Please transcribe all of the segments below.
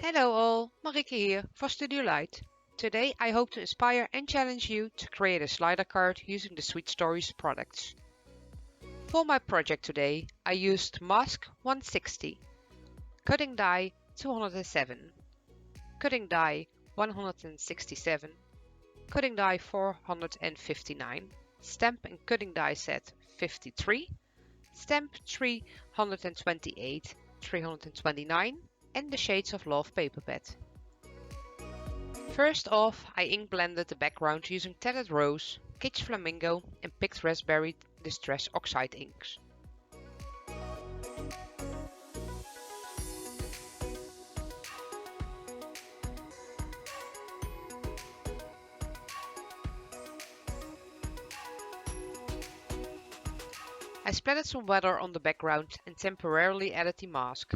Hello all, Marieke here for Studiolight. Today I hope to inspire and challenge you to create a slider card using the Sweet Stories products. For my project today I used mask 160, cutting die 207, cutting die 167, cutting die 459, stamp and cutting die set 53, stamp 328, 329 and the Shades of Love Paperpad. First off, I ink blended the background using Tattered Rose, Kitsch Flamingo and Picked Raspberry Distress Oxide inks. I splattered some water on the background and temporarily added the mask.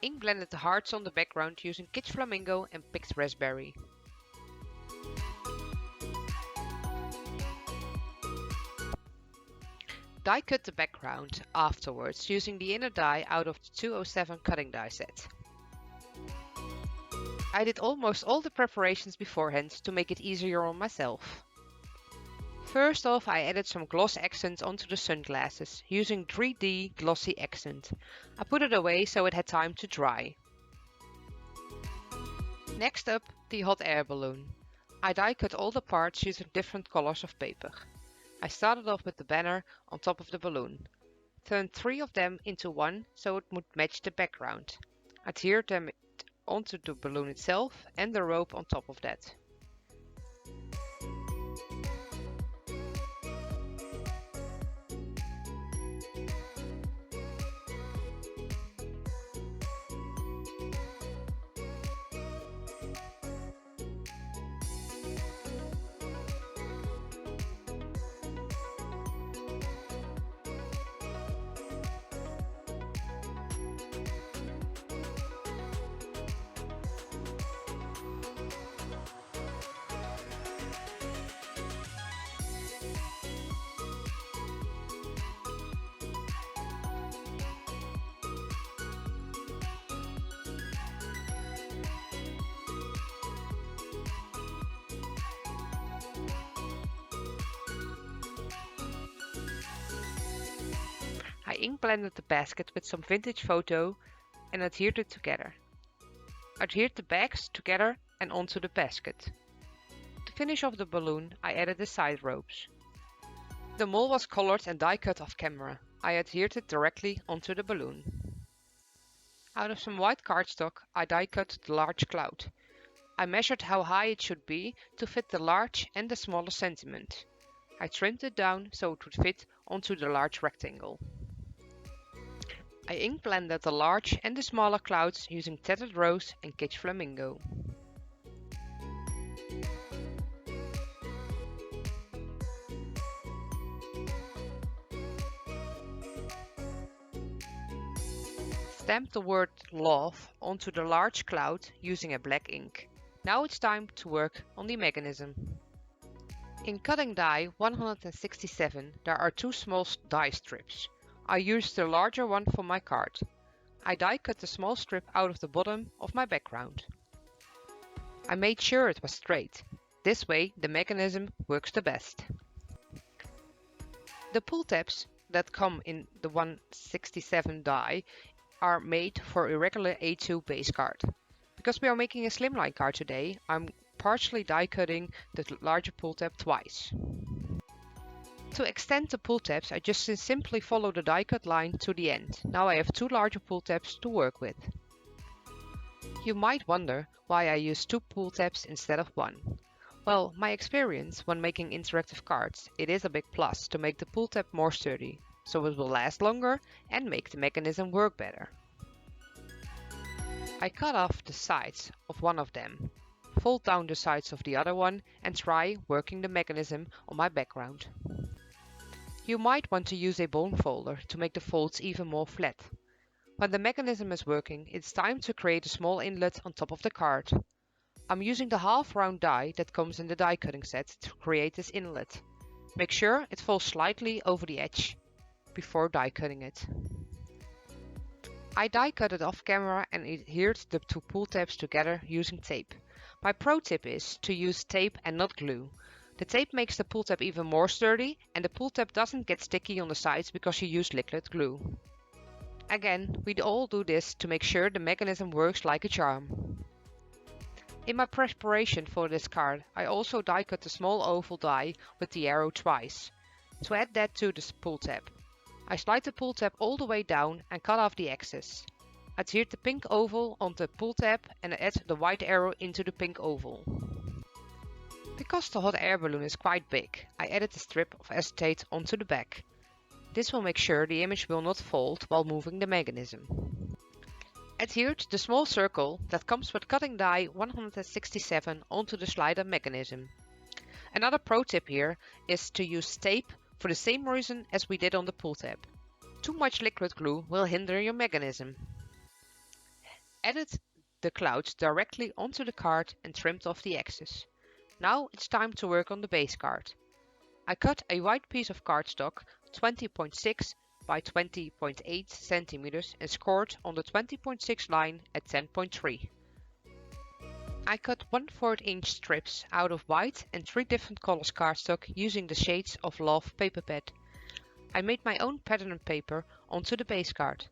Ink blended the hearts on the background using Kitsch Flamingo and Picked Raspberry. Die cut the background afterwards using the inner die out of the 207 cutting die set. I did almost all the preparations beforehand to make it easier on myself. First off, I added some gloss accents onto the sunglasses using 3D Glossy accent. I put it away so it had time to dry. Next up, the hot air balloon. I die cut all the parts using different colors of paper. I started off with the banner on top of the balloon. Turned 3 of them into one so it would match the background. Adhered them onto the balloon itself and the rope on top of that. I ink blended the basket with some vintage photo and adhered it together. Adhered the bags together and onto the basket. To finish off the balloon, I added the side ropes. The mole was colored and die cut off camera. I adhered it directly onto the balloon. Out of some white cardstock, I die cut the large cloud. I measured how high it should be to fit the large and the smaller sentiment. I trimmed it down so it would fit onto the large rectangle. I ink blended the large and the smaller clouds using Tattered Rose and Kitsch Flamingo. Stamped the word love onto the large cloud using a black ink. Now it's time to work on the mechanism. In cutting die 167 there are 2 small die strips. I used the larger one for my card. I die cut the small strip out of the bottom of my background. I made sure it was straight. This way the mechanism works the best. The pull tabs that come in the 167 die are made for irregular A2 base card. Because we are making a slimline card today, I'm partially die cutting the larger pull tab twice. To extend the pull tabs, I just simply follow the die cut line to the end. Now I have 2 larger pull tabs to work with. You might wonder why I use 2 pull tabs instead of 1. Well, my experience when making interactive cards, it is a big plus to make the pull tab more sturdy, so it will last longer and make the mechanism work better. I cut off the sides of one of them, fold down the sides of the other one and try working the mechanism on my background. You might want to use a bone folder to make the folds even more flat. When the mechanism is working, it's time to create a small inlet on top of the card. I'm using the half round die that comes in the die cutting set to create this inlet. Make sure it falls slightly over the edge before die cutting it. I die cut it off camera and adhered the two pull tabs together using tape. My pro tip is to use tape and not glue. The tape makes the pull tab even more sturdy and the pull tab doesn't get sticky on the sides because you use liquid glue. Again, we all do this to make sure the mechanism works like a charm. In my preparation for this card, I also die cut a small oval die with the arrow twice. To add that to the pull tab, I slide the pull tab all the way down and cut off the excess. Adhere the pink oval on the pull tab and add the white arrow into the pink oval. Because the hot air balloon is quite big, I added a strip of acetate onto the back. This will make sure the image will not fold while moving the mechanism. Adhere the small circle that comes with cutting die 167 onto the slider mechanism. Another pro tip here is to use tape for the same reason as we did on the pull tab. Too much liquid glue will hinder your mechanism. Added the clouds directly onto the card and trimmed off the excess. Now it's time to work on the base card. I cut a white piece of cardstock 20.6 by 20.8 centimeters and scored on the 20.6 line at 10.3. I cut 1/4 inch strips out of white and 3 different colors cardstock using the shades of Love Paperpad. I made my own pattern paper onto the base card.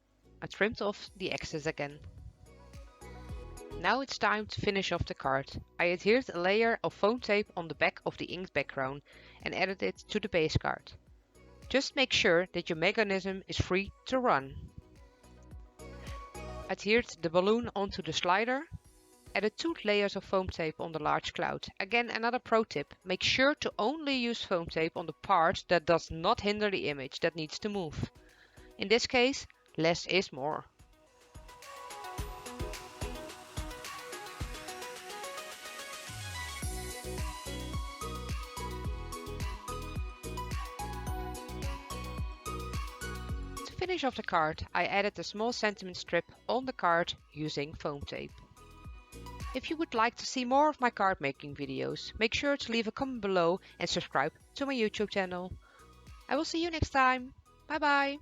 I trimmed off the excess again. Now it's time to finish off the card. I adhered a layer of foam tape on the back of the inked background and added it to the base card. Just make sure that your mechanism is free to run. Adhered the balloon onto the slider. Added 2 layers of foam tape on the large cloud. Again, another pro tip, make sure to only use foam tape on the part that does not hinder the image that needs to move. In this case, less is more. To finish off the card, I added a small sentiment strip on the card using foam tape. If you would like to see more of my card making videos, make sure to leave a comment below and subscribe to my YouTube channel. I will see you next time. Bye bye!